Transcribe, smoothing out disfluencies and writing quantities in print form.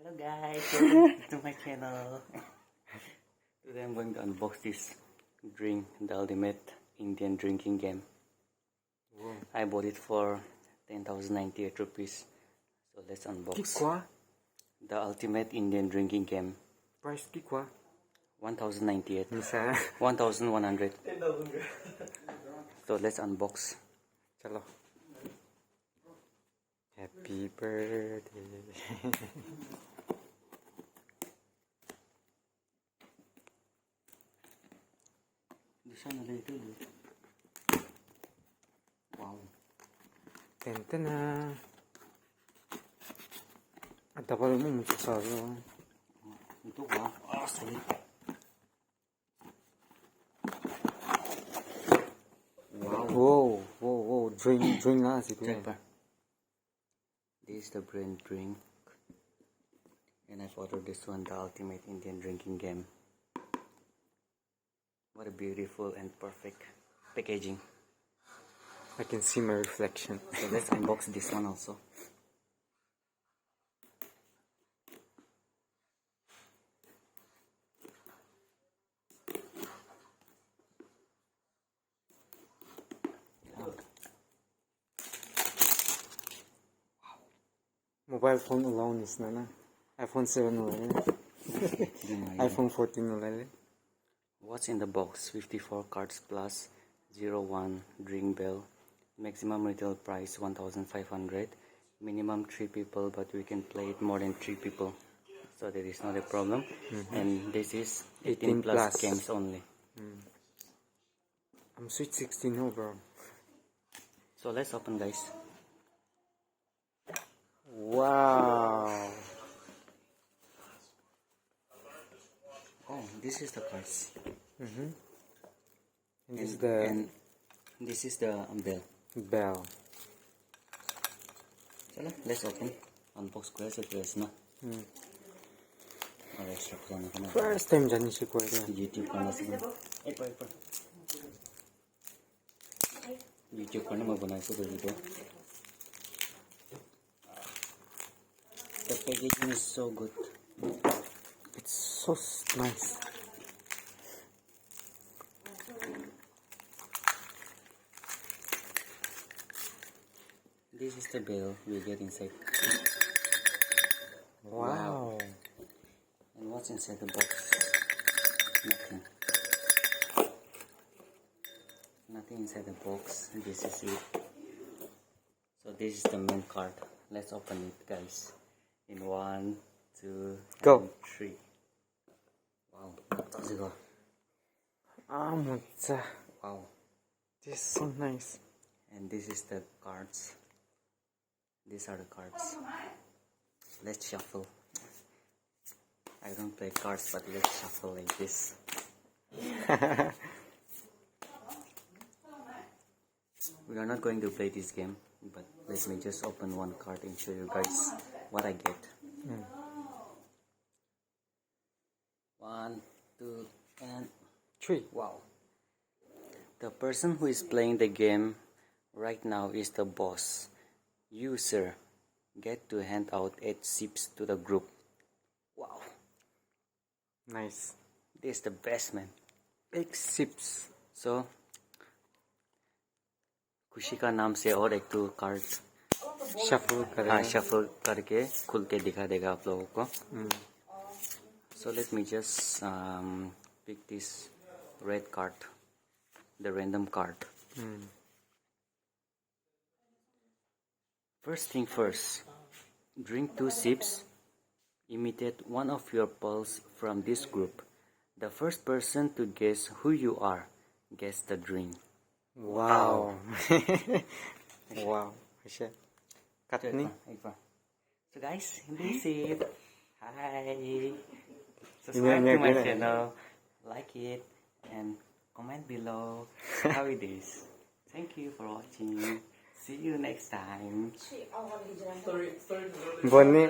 Hello guys, welcome to my channel. Today I'm going to unbox this Dring, the ultimate Indian drinking game. Whoa. I bought it for 10,098 rupees. So let's unbox. The ultimate Indian drinking game. Price ki kwa? 1,098. 1,100. So let's unbox. Chalo. Happy birthday. Wow. Tentana. Ada pa rin mo masasabi. Ito ba? Sorry. Wow. Whoa. Drink na si Check pa. This is the brand Dring, and I've ordered this one, the ultimate Indian drinking game. What a beautiful and perfect packaging. I can see my reflection. So let's unbox this one also. Mobile phone alone is na. iPhone 7 already. iPhone 14 already. What's in the box? 54 cards plus 01 Dring bell. Maximum retail price 1,500. Minimum 3 people, but we can play it more than 3 people. So there is not a problem. And this is 18 plus games only. I'm sweet 16 now, bro. So let's open, guys. Wow. Oh, this is the cards. And this is the bell. So let's open. Unbox ko sa press na. First time dyan si Kuya. YouTube ka na siguro. YouTube ka na magbunay ko dito. The packaging is so good. It's so nice. This is the bell we get inside. Wow. And what's inside the box? Nothing. Nothing inside the box. This is it. So this is the main card. Let's open it, guys. In 1, 2, Go. and 3. Wow. How's it go? Wow. This is so nice. And this is the cards. These are the cards. Let's shuffle. I don't play cards, but let's shuffle like this. We are not going to play this game, but let me just open one card and show you guys what I get. 1, 2, and 3. Wow. The person who is playing the game right now is the boss. You, sir, get to hand out 8 sips to the group. Wow. Nice. This is the best, man. 8 sips. So, खुशी का नाम से और एक तो card shuffle करके खुल के दिखा देगा आप लोगों को. So let me just pick this red card, the random card. First thing first, drink 2 sips. Imitate one of your pals from this group. The first person to guess who you are gets the drink. Wow. Wow. Cut me. So guys, this is it. Hi. Subscribe to my channel, like it, and comment below how it is. Thank you for watching. See you next time. Bonnie.